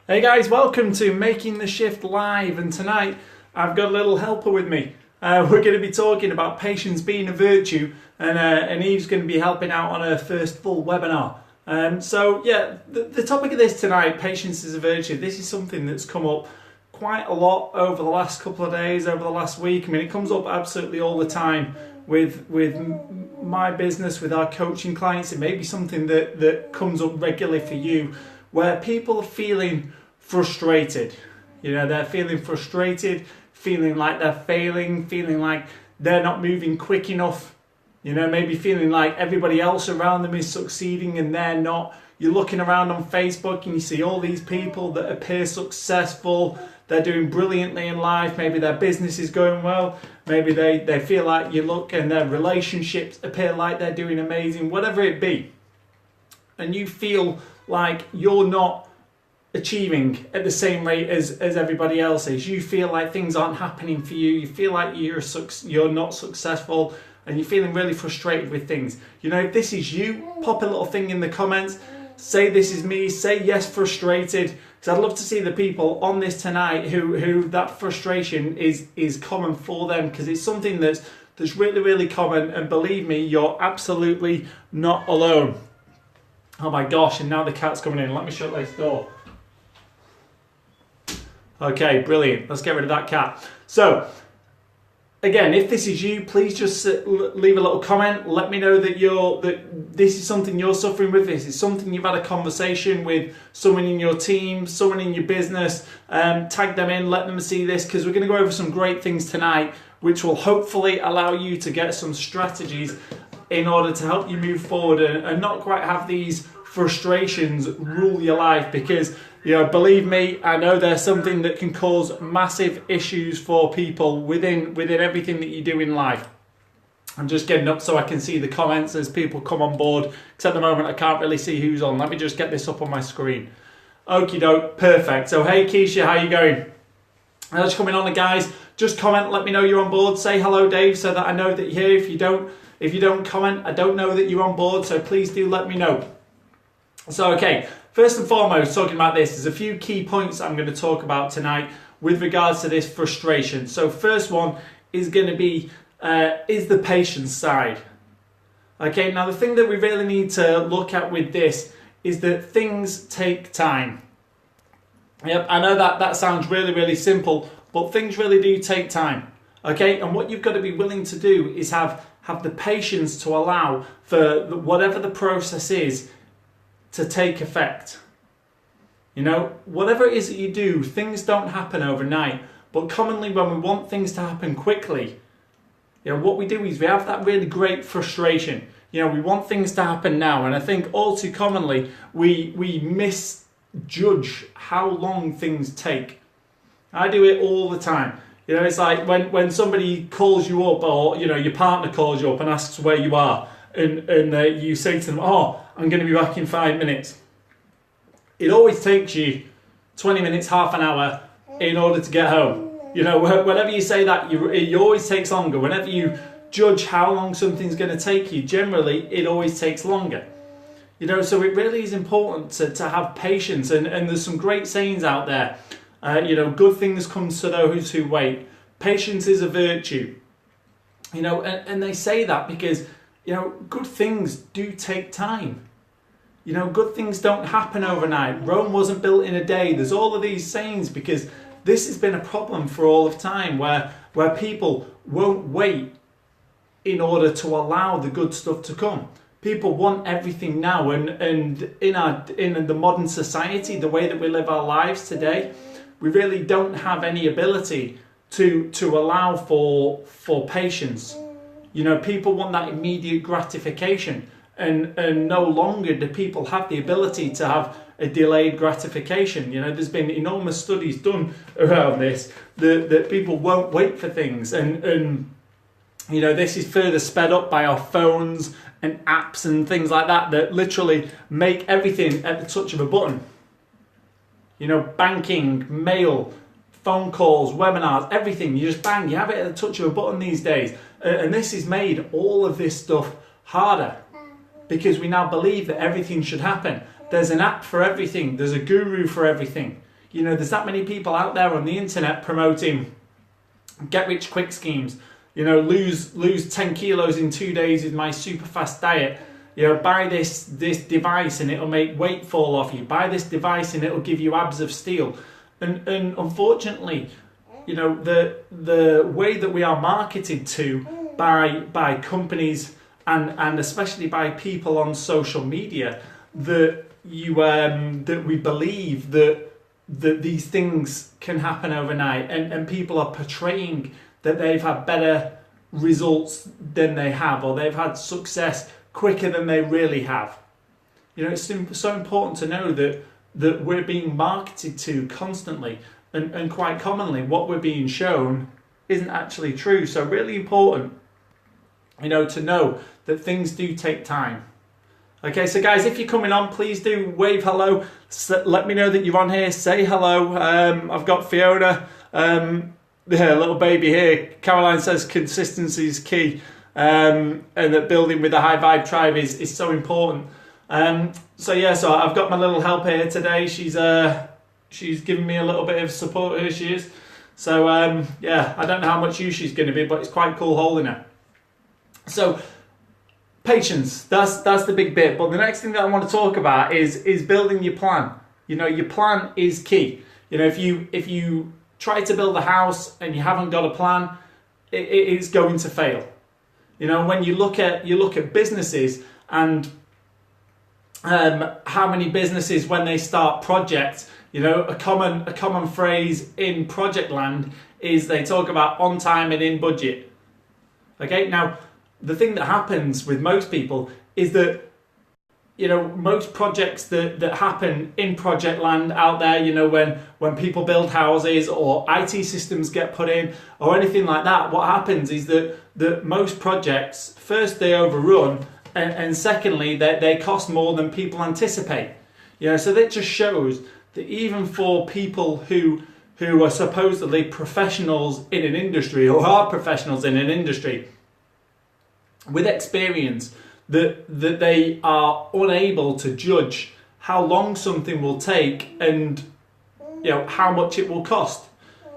Hey guys, welcome to Making the Shift Live, and tonight I've got a little helper with me. We're going to be talking about patience being a virtue, and Eve's going to be helping out on her first full webinar. The topic of this tonight, patience is a virtue, this is something that's come up quite a lot over the last couple of days, over the last week. I mean, it comes up absolutely all the time with my business, with our coaching clients. It may be something that comes up regularly for you, where people are feeling frustrated. You know, they're feeling frustrated, feeling like they're failing, feeling like they're not moving quick enough. You know, maybe feeling like everybody else around them is succeeding and they're not. You're looking around on Facebook and you see all these people that appear successful. They're doing brilliantly in life. Maybe their business is going well. Maybe they feel like you look and their relationships appear like they're doing amazing, whatever it be. And you feel like you're not achieving at the same rate as everybody else is. You feel like things aren't happening for you. You feel like you're not successful, and you're feeling really frustrated with things. You know, if this is you, pop a little thing in the comments. Say this is me. Say yes, frustrated. Because I'd love to see the people on this tonight who that frustration is common for them, because it's something that's really, really common. And believe me, you're absolutely not alone. Oh my gosh, and now the cat's coming in. Let me shut this door. Okay, brilliant. Let's get rid of that cat. So, again, if this is you, please just leave a little comment. Let me know that this is something you're suffering with. This is something you've had a conversation with someone in your team, someone in your business. Tag them in, let them see this, because we're going to go over some great things tonight, which will hopefully allow you to get some strategies in order to help you move forward and not quite have these frustrations rule your life. Because, you know, believe me, I know there's something that can cause massive issues for people within everything that you do in life. I'm just getting up so I can see the comments as people come on board, because at the moment I can't really see who's on. Let me just get this up on my screen. Okie doke, perfect. So hey Keisha, how you going? How's coming on, guys? Just comment, let me know you're on board. Say hello Dave, so that I know that you're here. If you don't comment, I don't know that you're on board, so please do let me know. So, okay, first and foremost, talking about this, there's a few key points I'm going to talk about tonight with regards to this frustration. So, first one is going to be, is the patience side. Okay, now the thing that we really need to look at with this is that things take time. Yep, I know that sounds really, really simple, but things really do take time. Okay, and what you've got to be willing to do is have the patience to allow for whatever the process is to take effect. You know, whatever it is that you do, things don't happen overnight. But commonly when we want things to happen quickly, you know, what we do is we have that really great frustration. You know, we want things to happen now. And I think all too commonly we misjudge how long things take. I do it all the time. You know, it's like when somebody calls you up, or, you know, your partner calls you up and asks where you are, and you say to them, oh, I'm going to be back in 5 minutes. It always takes you 20 minutes, half an hour in order to get home. You know, whenever you say that, it always takes longer. Whenever you judge how long something's going to take you, generally, it always takes longer. You know, so it really is important to have patience. And there's some great sayings out there. You know, good things come to those who wait. Patience is a virtue. You know, and they say that because, you know, good things do take time. You know, good things don't happen overnight. Rome wasn't built in a day. There's all of these sayings because this has been a problem for all of time where people won't wait in order to allow the good stuff to come. People want everything now, and in the modern society, the way that we live our lives today, we really don't have any ability to allow for patience. You know, people want that immediate gratification, and no longer do people have the ability to have a delayed gratification. You know, there's been enormous studies done around this, that people won't wait for things, and you know, this is further sped up by our phones and apps and things like that literally make everything at the touch of a button. You know, banking, mail, phone calls, webinars, everything, you just bang, you have it at the touch of a button these days. And this has made all of this stuff harder because we now believe that everything should happen. There's an app for everything. There's a guru for everything. You know, there's that many people out there on the internet promoting get rich quick schemes. You know, lose 10 kilos in 2 days with my super fast diet. You know, buy this device and it'll make weight fall off you. Buy this device and it'll give you abs of steel. And unfortunately, you know, the way that we are marketed to by companies and especially by people on social media, that we believe that these things can happen overnight, and people are portraying that they've had better results than they have, or they've had success quicker than they really have. You know, it's so important to know that we're being marketed to constantly, and quite commonly what we're being shown isn't actually true. So really important, you know, to know that things do take time. Okay, so guys, if you're coming on, please do wave hello. Let me know that you're on here. Say hello. I've got Fiona, the little baby here. Caroline says consistency is key, and that building with a high vibe tribe is so important. So I've got my little helper here today. She's giving me a little bit of support. Here she is. So I don't know how much use she's going to be, but it's quite cool holding her. So patience, that's the big bit. But the next thing that I want to talk about is building your plan. You know, your plan is key. You know, if you try to build a house and you haven't got a plan, it's going to fail. You know, when you look at businesses and how many businesses, when they start projects, you know, a common phrase in project land is they talk about on time and in budget. Okay, now the thing that happens with most people is that, you know, most projects that happen in project land out there, you know, when people build houses or IT systems get put in or anything like that, what happens is that most projects, first, they overrun, and secondly, they cost more than people anticipate. You know, so that just shows that even for people who are supposedly professionals in an industry, or are professionals in an industry with experience, that they are unable to judge how long something will take and, you know, how much it will cost.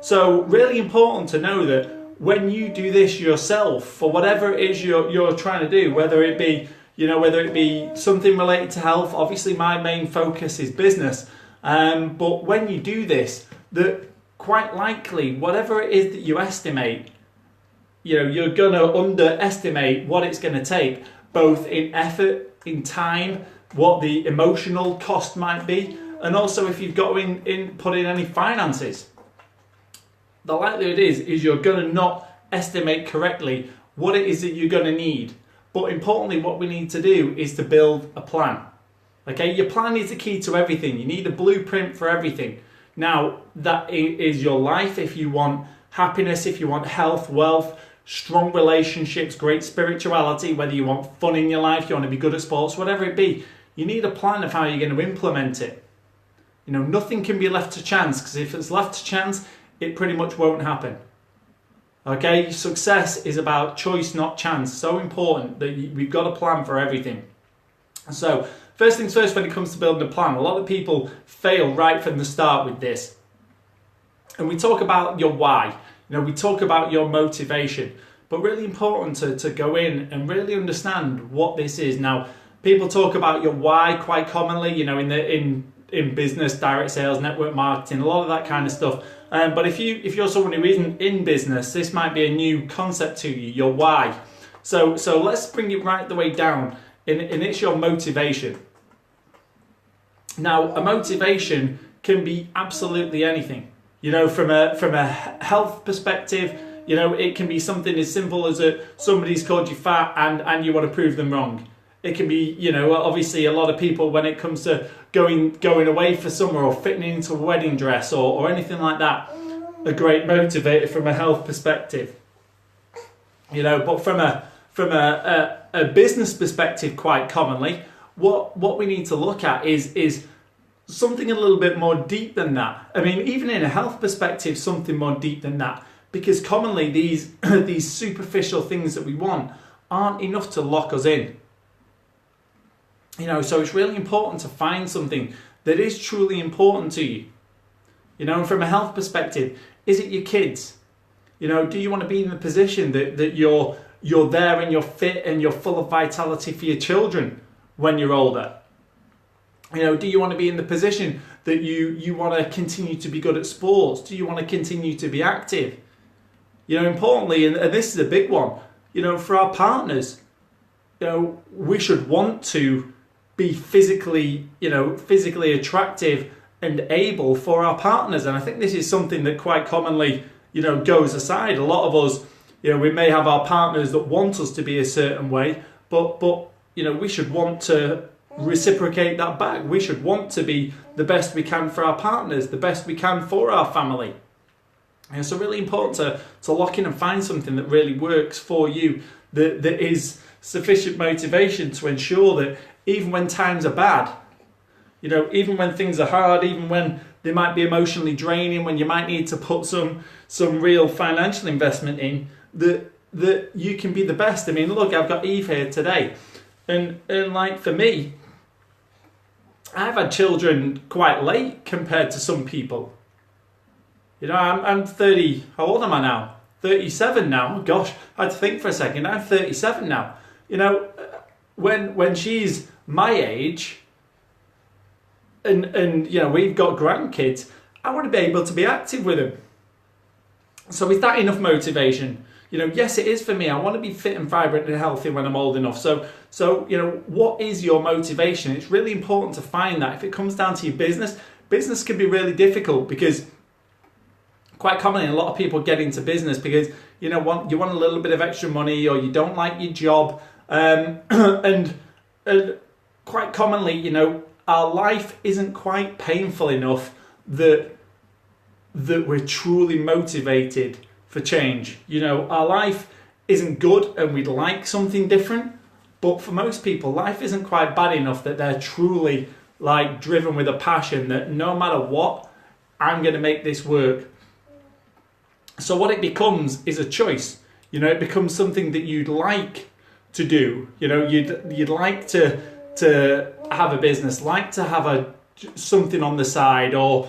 So really important to know that when you do this yourself, for whatever it is you're trying to do, whether it be something related to health, obviously my main focus is business, but when you do this, that quite likely whatever it is that you estimate, you know, you're going to underestimate what it's going to take, both in effort, in time, what the emotional cost might be, and also if you've got to put in any finances. The likelihood is you're going to not estimate correctly what it is that you're going to need. But importantly, what we need to do is to build a plan. Okay, your plan is the key to everything. You need a blueprint for everything. Now, that is your life. If you want happiness, if you want health, wealth, strong relationships, great spirituality, whether you want fun in your life, you want to be good at sports, whatever it be, you need a plan of how you're going to implement it. You know, nothing can be left to chance, because if it's left to chance, it pretty much won't happen. Okay, success is about choice, not chance. So important that we've got a plan for everything. So, first things first, when it comes to building a plan, a lot of people fail right from the start with this. And we talk about your why. You know, we talk about your motivation, but really important to go in and really understand what this is. Now, people talk about your why quite commonly, you know, in business, direct sales, network marketing, a lot of that kind of stuff. But if you're someone who isn't in business, this might be a new concept to you, your why. So let's bring it right the way down, and it's your motivation. Now, a motivation can be absolutely anything. You know, from a health perspective, you know, it can be something as simple as somebody's called you fat and you want to prove them wrong. It can be, you know, obviously a lot of people, when it comes to going away for summer or fitting into a wedding dress or anything like that, a great motivator from a health perspective. You know, but from a business perspective, quite commonly, what we need to look at is something a little bit more deep than that. I mean, even in a health perspective, something more deep than that, because commonly these superficial things that we want aren't enough to lock us in. You know, so it's really important to find something that is truly important to you. You know, and from a health perspective, is it your kids? You know, do you want to be in the position that you're there and you're fit and you're full of vitality for your children when you're older? You know, do you want to be in the position that you want to continue to be good at sports? Do you want to continue to be active? You know, importantly, and this is a big one, you know, for our partners, you know, we should want to be physically attractive and able for our partners. And I think this is something that quite commonly, you know, goes aside. A lot of us, you know, we may have our partners that want us to be a certain way, but you know, we should want to reciprocate that back. We should want to be the best we can for our partners, the best we can for our family. And it's really important to lock in and find something that really works for you, that is sufficient motivation to ensure that even when times are bad, you know, even when things are hard, even when they might be emotionally draining, when you might need to put some real financial investment in, that you can be the best. I mean, look, I've got Eve here today, and like for me, I've had children quite late compared to some people. You know, I'm 30. How old am I now? 37 now. Gosh, I had to think for a second. I'm 37 now. You know, when she's my age, and you know, we've got grandkids, I want to be able to be active with them. So is that enough motivation? You know, yes, it is for me. I want to be fit and vibrant and healthy when I'm old enough. So you know, what is your motivation? It's really important to find that. If it comes down to your business can be really difficult, because quite commonly a lot of people get into business because, you know, you want a little bit of extra money, or you don't like your job, and quite commonly, you know, our life isn't quite painful enough that we're truly motivated for change. You know, our life isn't good and we'd like something different, but for most people, life isn't quite bad enough that they're truly like driven with a passion that no matter what, I'm going to make this work. So what it becomes is a choice. You know, it becomes something that you'd like to do. You know, you'd like to have a business, like to have something on the side, or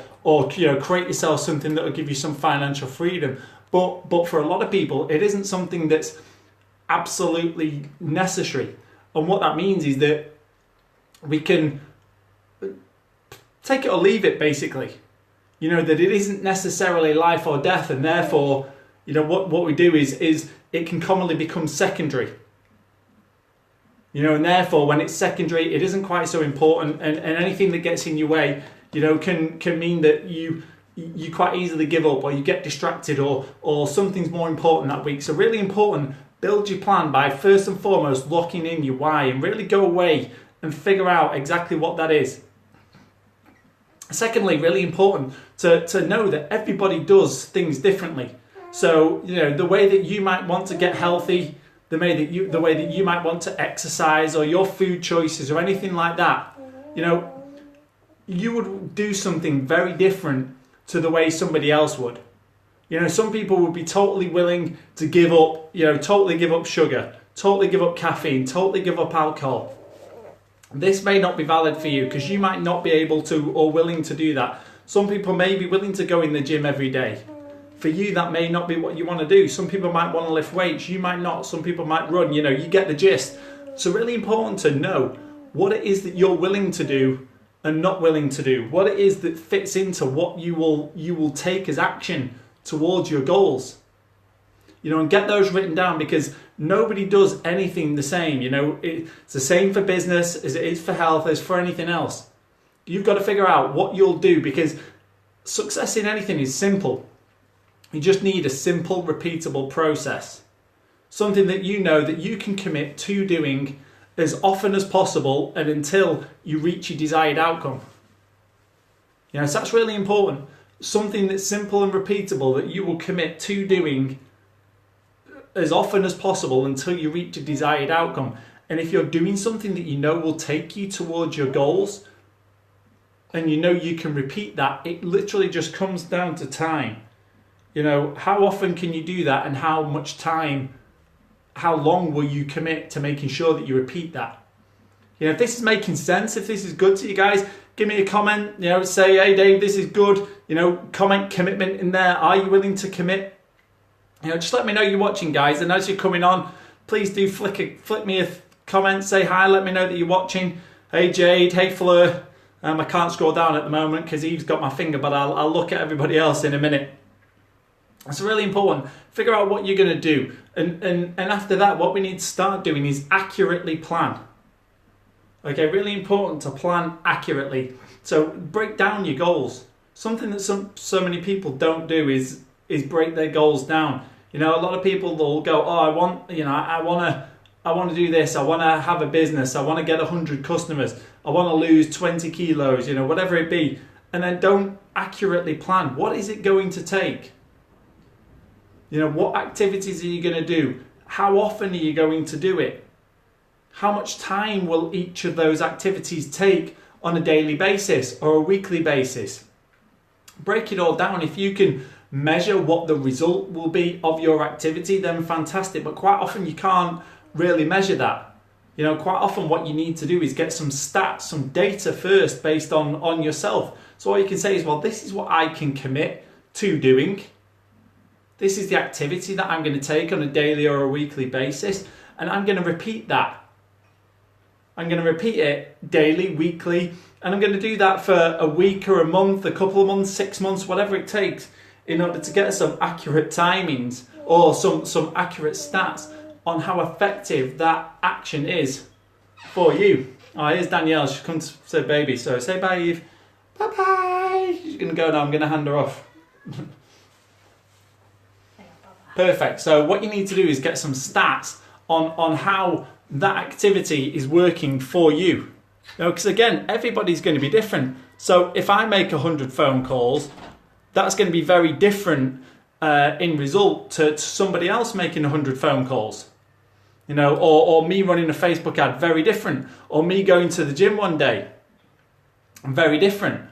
you know, create yourself something that will give you some financial freedom. But for a lot of people, it isn't something that's absolutely necessary. And what that means is that we can take it or leave it, basically. You know, that it isn't necessarily life or death, and therefore, you know, what we do is it can commonly become secondary. You know, and therefore, when it's secondary, it isn't quite so important, and anything that gets in your way, you know, can mean that you quite easily give up, or you get distracted, or something's more important that week. So really important, build your plan by first and foremost locking in your why, and really go away and figure out exactly what that is. Secondly, really important to know that everybody does things differently. So, you know, the way that you might want to get healthy, the way that you might want to exercise, or your food choices or anything like that, you know, you would do something very different to the way somebody else would. You know, some people would be totally willing to give up, you know, totally give up sugar, totally give up caffeine, totally give up alcohol. This may not be valid for you because you might not be able to or willing to do that. Some people may be willing to go in the gym every day. For you, that may not be what you want to do. Some people might want to lift weights, you might not. Some people might run, you know, you get the gist. So really important to know what it is that you're willing to do and not willing to do. What it is that fits into what you will take as action towards your goals. You know, and get those written down, because nobody does anything the same. You know, it's the same for business as it is for health, as for anything else. You've got to figure out what you'll do, because success in anything is simple. You just need a simple, repeatable process. Something that you know that you can commit to doing as often as possible and until you reach your desired outcome. You know, so that's really important. Something that's simple and repeatable that you will commit to doing as often as possible until you reach a desired outcome. And if you're doing something that you know will take you towards your goals, and you know you can repeat that, it literally just comes down to time. You know, how often can you do that, and how much time, how long will you commit to making sure that you repeat that? You know, if this is making sense, if this is good to you guys, give me a comment, you know, say, hey Dave, this is good, you know, comment commitment in there. Are you willing to commit? You know, just let me know you're watching, guys. And as you're coming on, please do flick me a comment, say hi, let me know that you're watching. Hey Jade, hey Fleur. I can't scroll down at the moment because Eve's got my finger, but I'll look at everybody else in a minute. It's really important. Figure out what you're going to do. And after that, what we need to start doing is accurately plan. Okay, really important to plan accurately. So break down your goals. Something that so many people don't do is break their goals down. You know, a lot of people will go, oh, I want to do this. I want to have a business. I want to get 100 customers. I want to lose 20 kilos, you know, whatever it be. And then don't accurately plan. What is it going to take? You know, what activities are you going to do? How often are you going to do it? How much time will each of those activities take on a daily basis or a weekly basis? Break it all down. If you can measure what the result will be of your activity, then fantastic. But quite often you can't really measure that. You know, quite often what you need to do is get some stats, some data first based on yourself. So all you can say is, well, this is what I can commit to doing. This is the activity that I'm going to take on a daily or a weekly basis. And I'm going to repeat that. I'm going to repeat it daily, weekly. And I'm going to do that for a week or a month, a couple of months, 6 months, whatever it takes, in order to get some accurate timings or some accurate stats on how effective that action is for you. Oh, here's Danielle. She's come to say baby. So say bye, Eve. Bye-bye. She's going to go now. I'm going to hand her off. Perfect. So what you need to do is get some stats on how that activity is working for you. You know, because again, everybody's going to be different. So if I make 100 phone calls, that's going to be very different in result to somebody else making 100 phone calls. You know, or me running a Facebook ad, very different. Or me going to the gym one day, very different.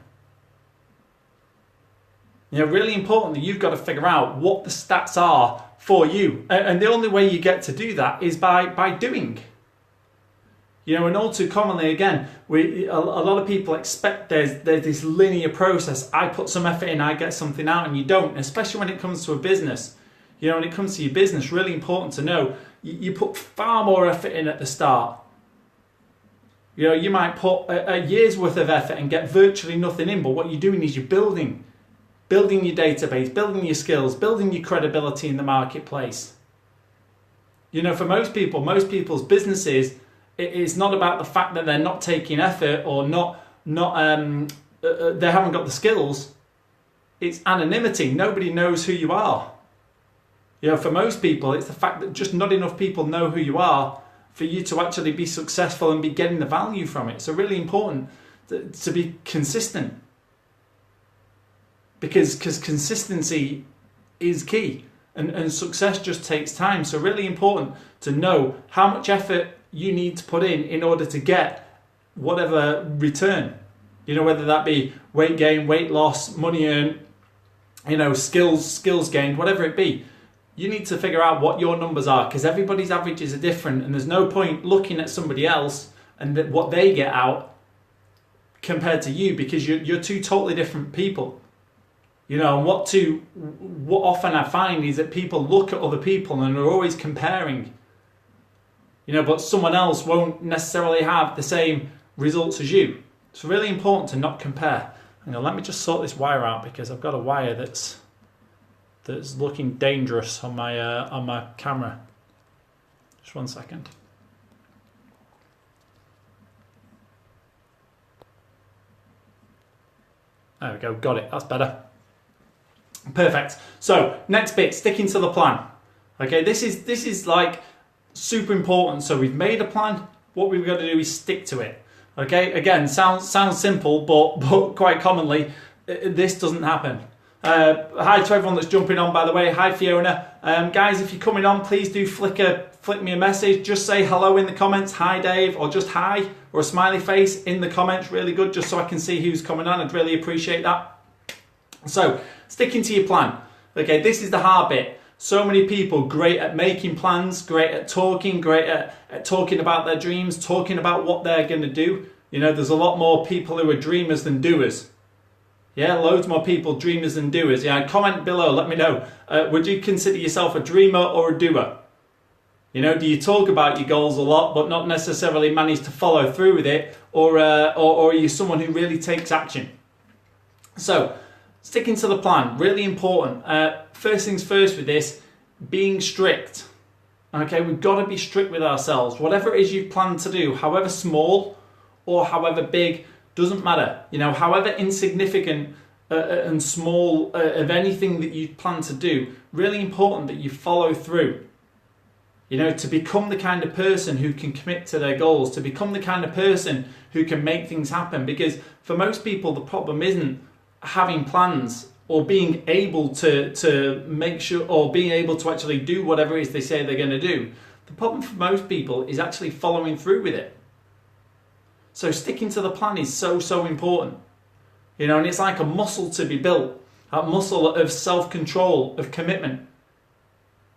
You know, really important that you've got to figure out what the stats are for you. And the only way you get to do that is by doing. You know, and all too commonly, again, a lot of people expect there's this linear process. I put some effort in, I get something out, and you don't, especially when it comes to a business. You know, when it comes to your business, really important to know you put far more effort in at the start. You know, you might put a year's worth of effort and get virtually nothing in, but what you're doing is you're building your database, building your skills, building your credibility in the marketplace. You know, for most people's businesses, it's not about the fact that they're not taking effort or they haven't got the skills. It's anonymity. Nobody knows who you are. You know, for most people, it's the fact that just not enough people know who you are for you to actually be successful and be getting the value from it. So really important to be consistent. Because consistency is key. And success just takes time. So really important to know how much effort you need to put in order to get whatever return. You know, whether that be weight gain, weight loss, money earned, you know, skills gained, whatever it be. You need to figure out what your numbers are, because everybody's averages are different, and there's no point looking at somebody else and what they get out compared to you, because you're two totally different people. You know, and what often I find is that people look at other people and are always comparing. You know, but someone else won't necessarily have the same results as you. It's really important to not compare. Hang on, let me just sort this wire out, because I've got a wire that's looking dangerous on my camera. Just 1 second. There we go, got it, that's better. Perfect. So next bit, sticking to the plan. Okay, this is like super important. So we've made a plan. What we've got to do is stick to it. Okay, again, sounds simple, but quite commonly this doesn't happen. Hi to everyone that's jumping on, by the way. Hi Fiona. Guys, if you're coming on, please do flick me a message. Just say hello in the comments. Hi Dave, or just hi, or a smiley face in the comments. Really good, just so I can see who's coming on. I'd really appreciate that. So sticking to your plan. Okay, this is the hard bit. So many people great at making plans, great at talking, great at talking about their dreams, talking about what they're going to do. You know, there's a lot more people who are dreamers than doers. Yeah, loads more people dreamers than doers. Yeah, comment below, let me know. Would you consider yourself a dreamer or a doer? You know, do you talk about your goals a lot but not necessarily manage to follow through with it? Or are you someone who really takes action? So, sticking to the plan, really important. First things first with this, being strict. Okay, we've got to be strict with ourselves. Whatever it is you plan to do, however small or however big, doesn't matter. You know, however insignificant and small of anything that you plan to do, really important that you follow through. You know, to become the kind of person who can commit to their goals, to become the kind of person who can make things happen. Because for most people, the problem isn't having plans or being able to make sure, or being able to actually do whatever it is they say they're going to do. The problem for most people is actually following through with it. So sticking to the plan is so important. You know, and it's like a muscle to be built, a muscle of self-control, of commitment.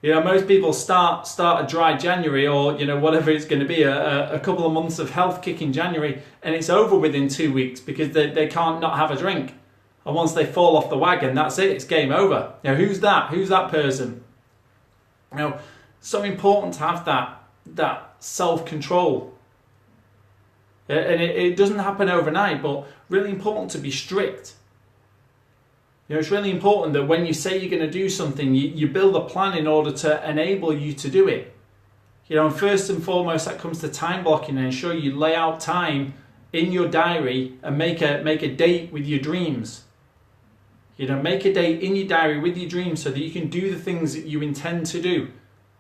You know, most people start a dry January, or, you know, whatever it's going to be, a couple of months of health kick in January, and it's over within 2 weeks because they can't not have a drink. And once they fall off the wagon, that's it, it's game over. You know, who's that? Who's that person? You know, so important to have that self-control. And it doesn't happen overnight, but really important to be strict. You know, it's really important that when you say you're going to do something, you build a plan in order to enable you to do it. You know, and first and foremost, that comes to time blocking, and ensure you lay out time in your diary and make a date with your dreams. You know, make a date in your diary with your dreams so that you can do the things that you intend to do.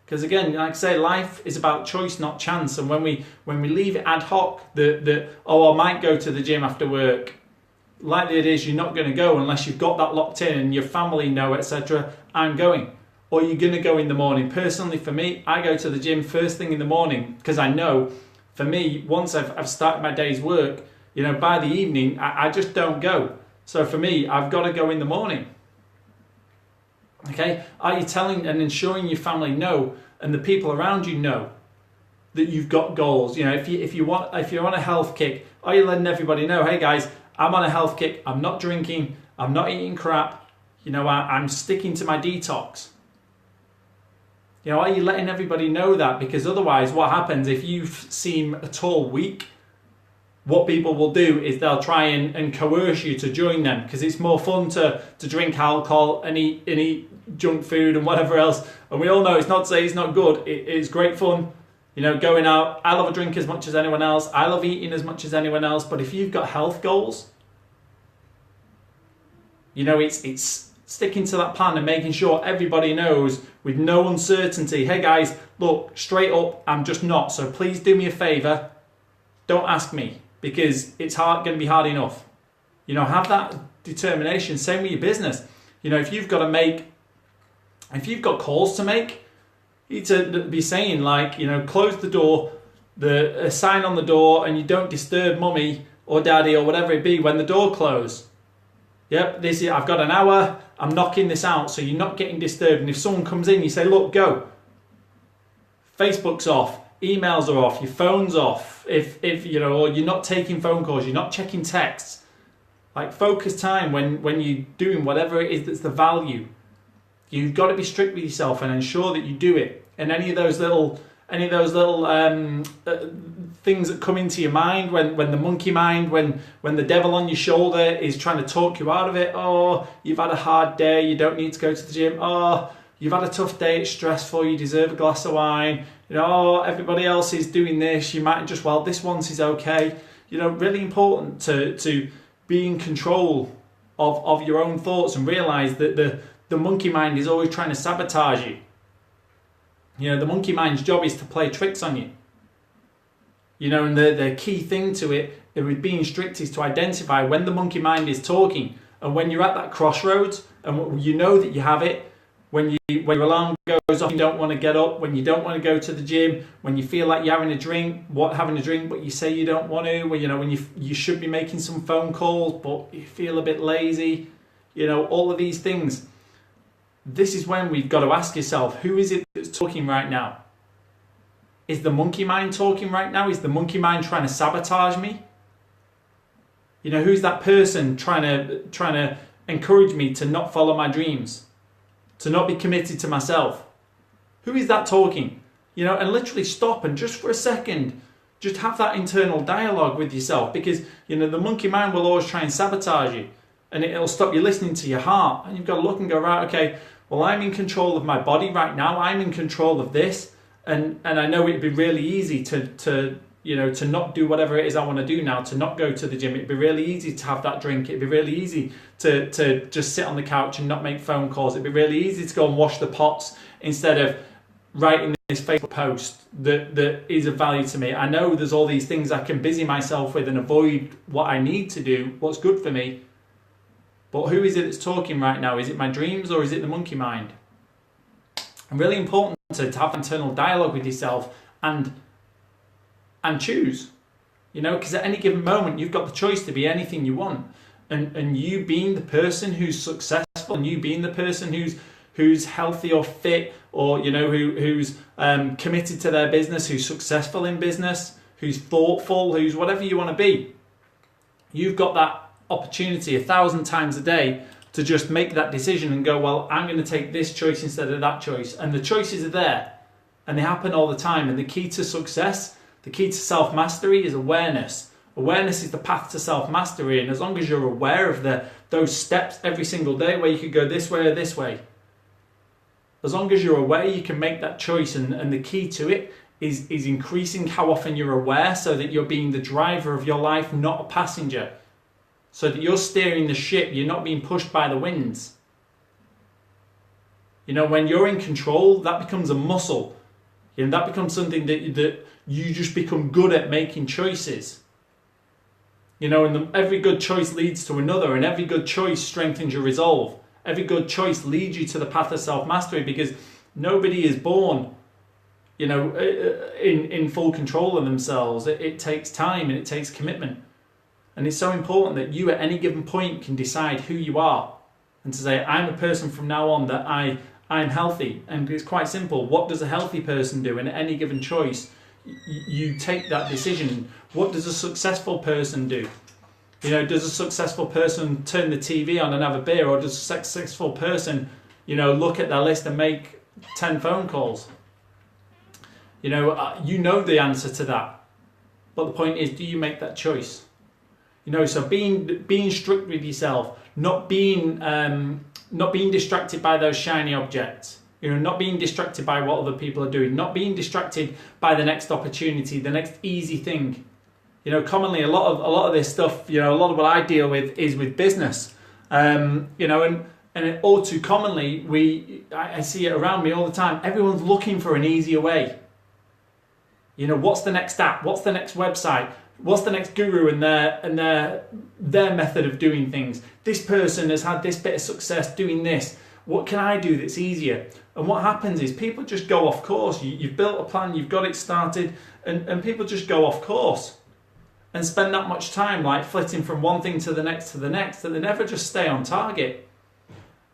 Because again, like I say, life is about choice, not chance. And when we leave it ad hoc, I might go to the gym after work, likely it is you're not going to go unless you've got that locked in and your family know, etc. I'm going. Or you're going to go in the morning. Personally, for me, I go to the gym first thing in the morning because I know, for me, once I've started my day's work, you know, by the evening, I just don't go. So for me, I've got to go in the morning. Okay? Are you telling and ensuring your family know and the people around you know that you've got goals? You know, if you're on a health kick, are you letting everybody know, hey guys, I'm on a health kick, I'm not drinking, I'm not eating crap, you know, I'm sticking to my detox. You know, are you letting everybody know that? Because otherwise what happens if you seem at all weak, what people will do is they'll try and coerce you to join them, because it's more fun to drink alcohol and eat junk food and whatever else. And we all know, it's not to say it's not good, it's great fun. You know, going out, I love a drink as much as anyone else, I love eating as much as anyone else, but if you've got health goals, you know, it's sticking to that plan and making sure everybody knows with no uncertainty, hey guys, look, straight up, I'm just not, so please do me a favour, don't ask me, because it's going to be hard enough. You know, have that determination. Same with your business. You know, if you've got calls to make, you need to be saying, like, you know, close the door, a sign on the door, and you don't disturb mummy or daddy or whatever it be when the door closes. Yep, I've got an hour, I'm knocking this out, so you're not getting disturbed. And if someone comes in, you say, look, go. Facebook's off, emails are off, your phone's off, if you know, or you're not taking phone calls, you're not checking texts. Like, focus time when you're doing whatever it is that's the value. You've got to be strict with yourself and ensure that you do it. And any of those little things that come into your mind, when the monkey mind, when the devil on your shoulder is trying to talk you out of it, oh, you've had a hard day, you don't need to go to the gym, oh, you've had a tough day, it's stressful, you deserve a glass of wine, you know, oh, everybody else is doing this, you might just, well, this once is okay. You know, really important to be in control of your own thoughts and realise that the monkey mind is always trying to sabotage you. You know, the monkey mind's job is to play tricks on you. You know, and the key thing to it with being strict is to identify when the monkey mind is talking, and when you're at that crossroads and you know that you have it, when your alarm goes off, you don't want to get up, when you don't want to go to the gym, when you feel like you're having a drink, but you say you don't want to, when, you know, when you should be making some phone calls, but you feel a bit lazy, you know, all of these things. This is when we've got to ask yourself, who is it that's talking right now? Is the monkey mind talking right now? Is the monkey mind trying to sabotage me? You know, who's that person trying to encourage me to not follow my dreams, to not be committed to myself? Who is that talking? You know, and literally stop and just for a second, just have that internal dialogue with yourself, because, you know, the monkey mind will always try and sabotage you, and it'll stop you listening to your heart. And you've got to look and go, right, okay, well, I'm in control of my body right now. I'm in control of this. And I know it'd be really easy to you know, to not do whatever it is I want to do now, to not go to the gym. It'd be really easy to have that drink. It'd be really easy to just sit on the couch and not make phone calls. It'd be really easy to go and wash the pots instead of writing this Facebook post that is of value to me. I know there's all these things I can busy myself with and avoid what I need to do, what's good for me. But who is it that's talking right now? Is it my dreams or is it the monkey mind? And really important to have internal dialogue with yourself and choose, you know, because at any given moment you've got the choice to be anything you want, and you being the person who's successful, and you being the person who's healthy or fit, or, you know, who's committed to their business, who's successful in business, who's thoughtful, who's whatever you want to be, you've got that opportunity 1,000 times a day to just make that decision and go, well, I'm going to take this choice instead of that choice. And the choices are there and they happen all the time. And the key to success, the key to self-mastery is awareness. Awareness is the path to self-mastery. And as long as you're aware of those steps every single day where you could go this way or this way, as long as you're aware, you can make that choice. And the key to it is increasing how often you're aware, so that you're being the driver of your life, not a passenger. So that you're steering the ship, you're not being pushed by the winds. You know, when you're in control, that becomes a muscle. And that becomes something that you just become good at making choices. You know, and every good choice leads to another, and every good choice strengthens your resolve. Every good choice leads you to the path of self-mastery, because nobody is born, you know, in full control of themselves. It takes time and it takes commitment. And it's so important that you at any given point can decide who you are, and to say, I'm a person from now on that I'm healthy. And it's quite simple. What does a healthy person do? And at any given choice, you take that decision. What does a successful person do? You know, does a successful person turn the TV on and have a beer, or does a successful person, you know, look at their list and make 10 phone calls? You know the answer to that. But the point is, do you make that choice? You know, so being strict with yourself, not being distracted by those shiny objects. You know, not being distracted by what other people are doing, not being distracted by the next opportunity, the next easy thing. You know, commonly a lot of this stuff, you know, a lot of what I deal with is with business. You know, and all too commonly I see it around me all the time. Everyone's looking for an easier way. You know, what's the next app? What's the next website? What's the next guru and their method of doing things? This person has had this bit of success doing this. What can I do that's easier? And what happens is people just go off course. You've built a plan, you've got it started, and people just go off course and spend that much time like flitting from one thing to the next, that they never just stay on target.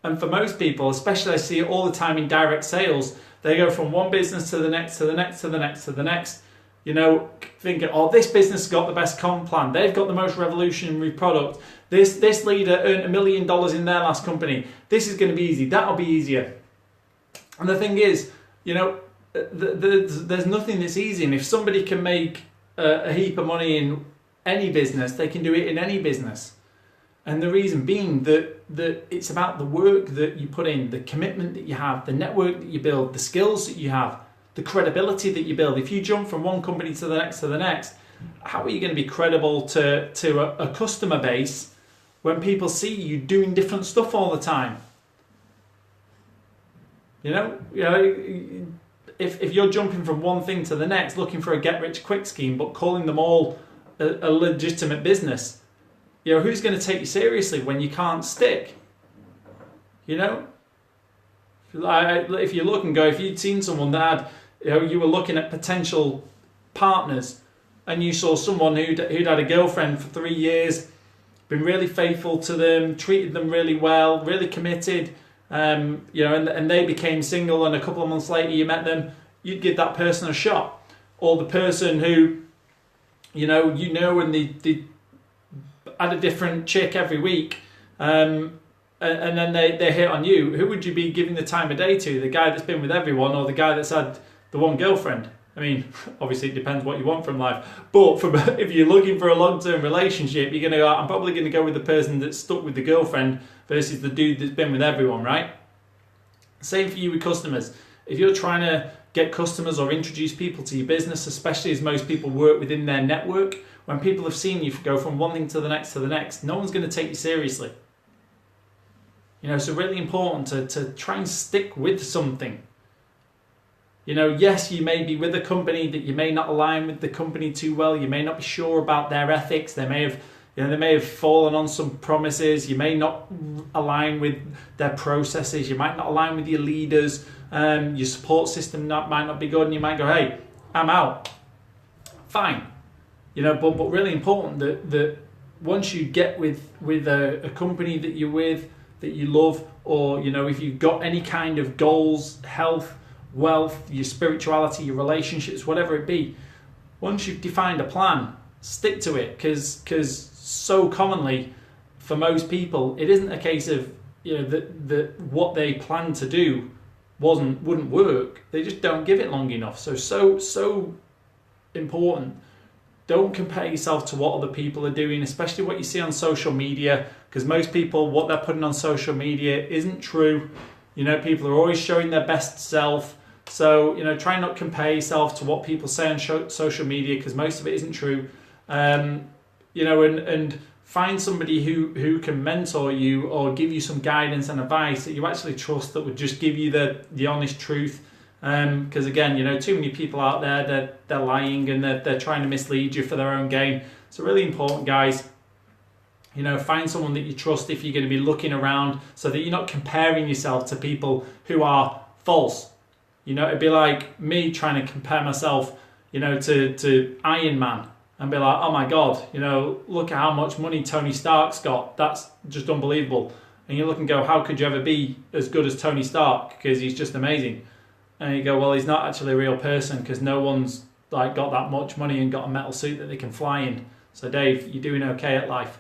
And for most people, especially I see it all the time in direct sales, they go from one business to the next, to the next, to the next, to the next. You know, thinking, oh, this business has got the best comp plan. They've got the most revolutionary product. This leader earned $1 million in their last company. This is going to be easy. That'll be easier. And the thing is, you know, there's nothing that's easy. And if somebody can make a heap of money in any business, they can do it in any business. And the reason being that it's about the work that you put in, the commitment that you have, the network that you build, the skills that you have, the credibility that you build. If you jump from one company to the next, how are you going to be credible to a customer base when people see you doing different stuff all the time? You know, if you're jumping from one thing to the next, looking for a get-rich-quick scheme, but calling them all a legitimate business, you know, who's going to take you seriously when you can't stick? You know, if you look and go, if you'd seen someone that had, you know, you were looking at potential partners, and you saw someone who'd had a girlfriend for 3 years, been really faithful to them, treated them really well, really committed, you know, and they became single, and a couple of months later you met them, you'd give that person a shot. Or the person who, you know, and they had a different chick every week, and then they hit on you, who would you be giving the time of day to? The guy that's been with everyone, or the guy that's had the one girlfriend? I mean, obviously it depends what you want from life, but if you're looking for a long-term relationship, you're going to go, I'm probably going to go with the person that's stuck with the girlfriend versus the dude that's been with everyone, right? Same for you with customers. If you're trying to get customers or introduce people to your business, especially as most people work within their network, when people have seen you go from one thing to the next, no one's going to take you seriously. You know, so really important to try and stick with something. You know, yes, you may be with a company that you may not align with the company too well. You may not be sure about their ethics. They may have fallen on some promises. You may not align with their processes. You might not align with your leaders. Your support system might not be good, and you might go, hey, I'm out. Fine. You know, but really important that once you get with a company that you're with, that you love, or, you know, if you've got any kind of goals, health, wealth, your spirituality, your relationships, whatever it be, once you've defined a plan, stick to it, because so commonly for most people it isn't a case of, you know, that what they plan to do wouldn't work. They just don't give it long enough. So important. Don't compare yourself to what other people are doing, especially what you see on social media, because most people, what they're putting on social media isn't true. You know, people are always showing their best self. So, you know, try not compare yourself to what people say on social media, because most of it isn't true. You know, and find somebody who can mentor you or give you some guidance and advice that you actually trust, that would just give you the honest truth. Because again, you know, too many people out there, they're lying and they're trying to mislead you for their own gain. So really important, guys. You know, find someone that you trust if you're going to be looking around, so that you're not comparing yourself to people who are false. You know, it'd be like me trying to compare myself, you know, to Iron Man and be like, oh my God, you know, look at how much money Tony Stark's got. That's just unbelievable. And you look and go, how could you ever be as good as Tony Stark? Because he's just amazing. And you go, well, he's not actually a real person, because no one's like got that much money and got a metal suit that they can fly in. So Dave, you're doing okay at life.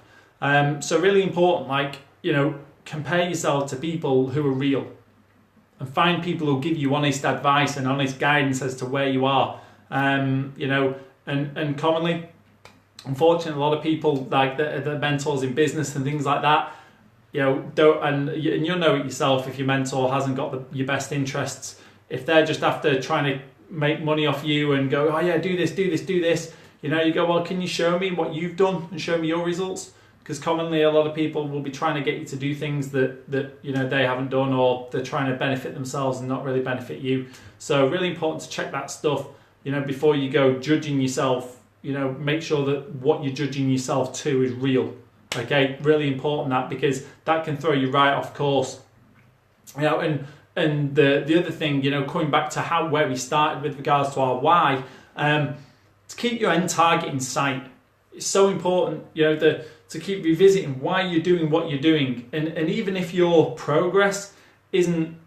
So really important, like, you know, compare yourself to people who are real, and find people who give you honest advice and honest guidance as to where you are. You know, and commonly, unfortunately, a lot of people, like the mentors in business and things like that, you know, don't, and you'll know it yourself if your mentor hasn't got your best interests. If they're just after trying to make money off you and go, oh yeah, do this, you know, you go, well, can you show me what you've done and show me your results? Because commonly a lot of people will be trying to get you to do things that you know, they haven't done, or they're trying to benefit themselves and not really benefit you. So really important to check that stuff, you know, before you go judging yourself. You know, make sure that what you're judging yourself to is real. Okay, really important that, because that can throw you right off course. You know, and the other thing, you know, coming back to where we started with regards to our why, to keep your end target in sight. It's so important, you know, to keep revisiting why you're doing what you're doing, and even if your progress isn't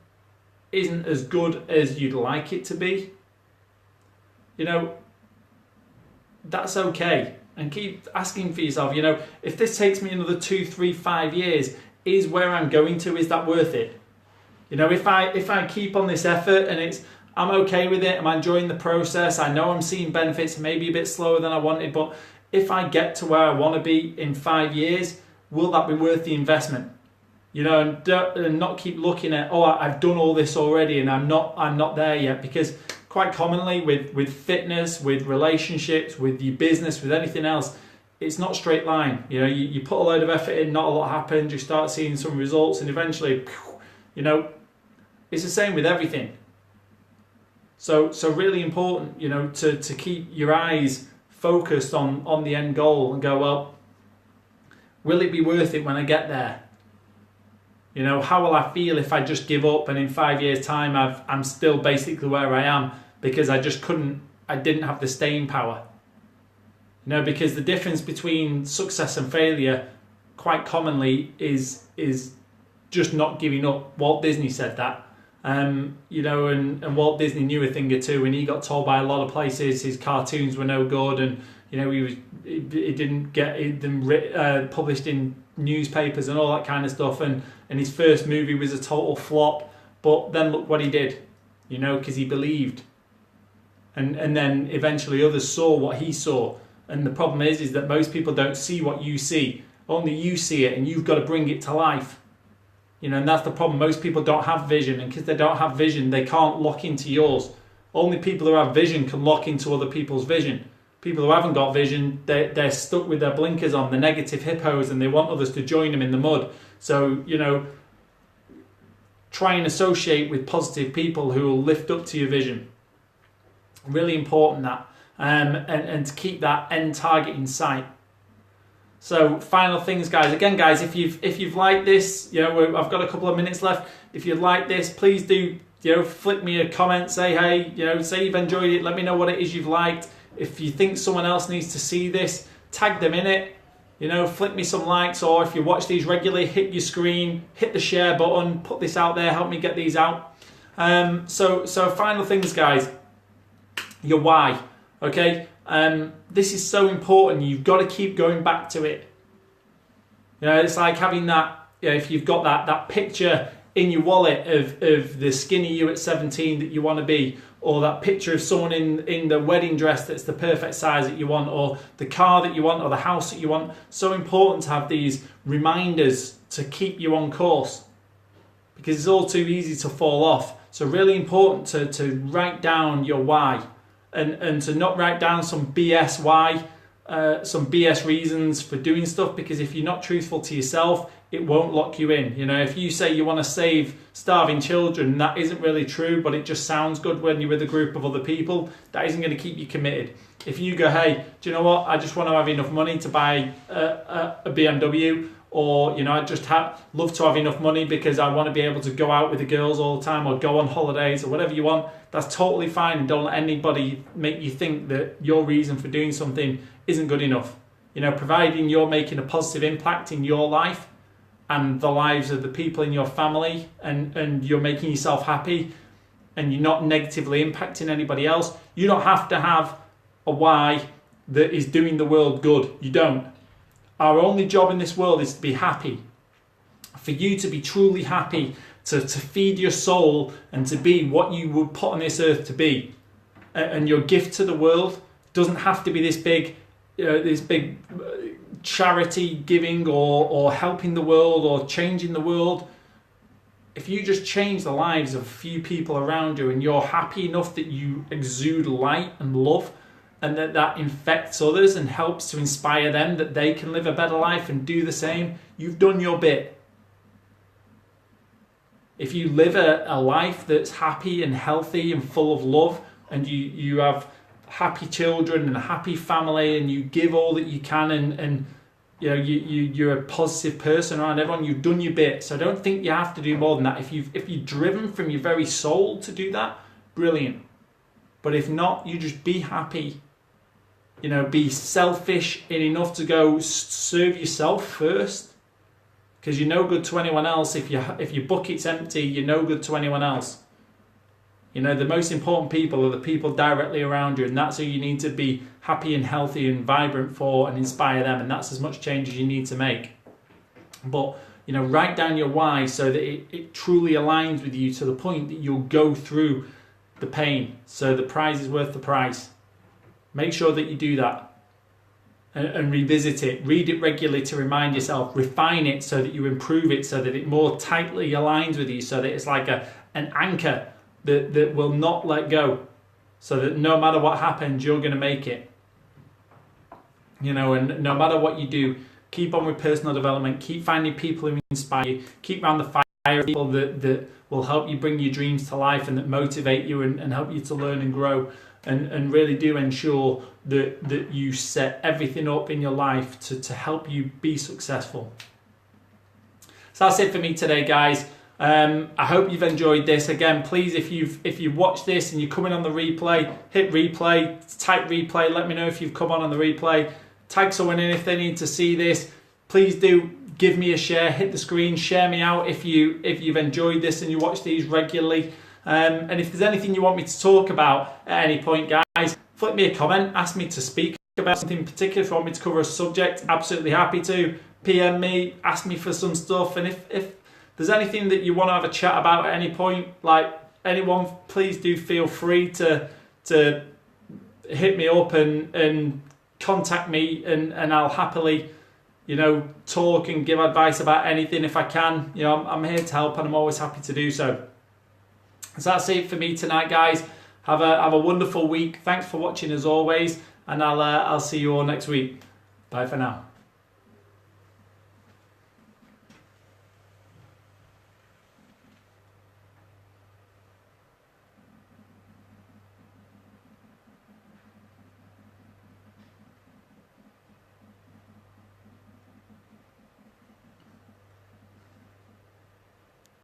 as good as you'd like it to be, you know, that's okay. And keep asking for yourself, you know, if this takes me another 2, 3, 5 years, is where I'm going to, is that worth it? You know, if I keep on this effort and I'm okay with it, I'm enjoying the process, I know I'm seeing benefits, maybe a bit slower than I wanted, but if I get to where I want to be in 5 years, will that be worth the investment? You know, and not keep looking at, oh, I've done all this already and I'm not there yet. Because quite commonly with fitness, with relationships, with your business, with anything else, it's not a straight line. You know, you put a load of effort in, not a lot happens, you start seeing some results, and eventually, you know, it's the same with everything. So really important, you know, to keep your eyes focused on the end goal and go, well, will it be worth it when I get there? You know, how will I feel if I just give up and in 5 years' time I'm still basically where I am because I didn't have the staying power? You know, because the difference between success and failure quite commonly is just not giving up. Walt Disney said that. You know, and Walt Disney knew a thing or two, and he got told by a lot of places his cartoons were no good, and You know, he didn't get them published in newspapers and all that kind of stuff, and his first movie was a total flop. But then look what he did, you know, because he believed, and then eventually others saw what he saw. And the problem is that most people don't see what you see. Only you see it, and you've got to bring it to life. You know, and that's the problem. Most people don't have vision, and because they don't have vision, they can't lock into yours. Only people who have vision can lock into other people's vision. People who haven't got vision, they're stuck with their blinkers on, the negative hippos, and they want others to join them in the mud. So, you know, try and associate with positive people who will lift up to your vision. Really important that. And to keep that end target in sight. So final things, guys. Again, guys, if you've liked this, you know, I've got a couple of minutes left. If you like this, please do, you know, flick me a comment. Say hey, you know, say you've enjoyed it. Let me know what it is you've liked. If you think someone else needs to see this, tag them in it. You know, flick me some likes, or if you watch these regularly, hit your screen, hit the share button, put this out there, help me get these out. So final things, guys. Your why. Okay, this is so important. You've got to keep going back to it. You know, it's like having that. You know, if you've got that picture in your wallet of the skinny you at 17 that you want to be, or that picture of someone in the wedding dress that's the perfect size that you want, or the car that you want, or the house that you want. So important to have these reminders to keep you on course, because it's all too easy to fall off. So really important to write down your why. And to not write down some BS why, some BS reasons for doing stuff, because if you're not truthful to yourself, it won't lock you in. You know, if you say you want to save starving children, that isn't really true, but it just sounds good when you're with a group of other people, that isn't going to keep you committed. If you go, hey, do you know what, I just want to have enough money to buy a BMW, or, you know, I just love to have enough money because I want to be able to go out with the girls all the time, or go on holidays, or whatever you want, that's totally fine. Don't let anybody make you think that your reason for doing something isn't good enough. You know, providing you're making a positive impact in your life and the lives of the people in your family, and you're making yourself happy, and you're not negatively impacting anybody else, you don't have to have a why that is doing the world good. You don't. Our only job in this world is to be happy. For you to be truly happy, to feed your soul, and to be what you were put on this earth to be. And your gift to the world doesn't have to be this big charity giving, or helping the world, or changing the world. If you just change the lives of a few people around you, and you're happy enough that you exude light and love, and that infects others and helps to inspire them that they can live a better life and do the same, you've done your bit. If you live a life that's happy and healthy and full of love, and you have happy children and a happy family, and you give all that you can, and you know, you're a positive person around everyone, you've done your bit. So I don't think you have to do more than that. If you're driven from your very soul to do that, brilliant. But if not, you just be happy. You know, be selfish in enough to go serve yourself first, because you're no good to anyone else. If your bucket's empty, you're no good to anyone else. You know, the most important people are the people directly around you, and that's who you need to be happy and healthy and vibrant for, and inspire them, and that's as much change as you need to make. But, you know, write down your why so that it truly aligns with you to the point that you'll go through the pain, so the prize is worth the price. Make sure that you do that, and revisit it. Read it regularly to remind yourself. Refine it so that you improve it, so that it more tightly aligns with you, so that it's like an anchor that will not let go, so that no matter what happens, you're going to make it. You know, and no matter what you do, keep on with personal development. Keep finding people who inspire you. Keep around the fire people that will help you bring your dreams to life, and that motivate you and help you to learn and grow. And really do ensure that you set everything up in your life to help you be successful. So that's it for me today, guys. I hope you've enjoyed this. Again, please, if you've watched this and you're coming on the replay, hit replay, type replay. Let me know if you've come on the replay. Tag someone in if they need to see this. Please do give me a share. Hit the screen. Share me out if you've enjoyed this and you watch these regularly. And if there's anything you want me to talk about at any point, guys, flip me a comment, ask me to speak about something particular, if you want me to cover a subject, absolutely happy to. PM me, ask me for some stuff, and if there's anything that you want to have a chat about at any point, like anyone, please do feel free to hit me up and contact me, and I'll happily, you know, talk and give advice about anything if I can. You know, I'm here to help, and I'm always happy to do so. So that's it for me tonight, guys. Have a wonderful week. Thanks for watching as always, and I'll see you all next week. Bye for now.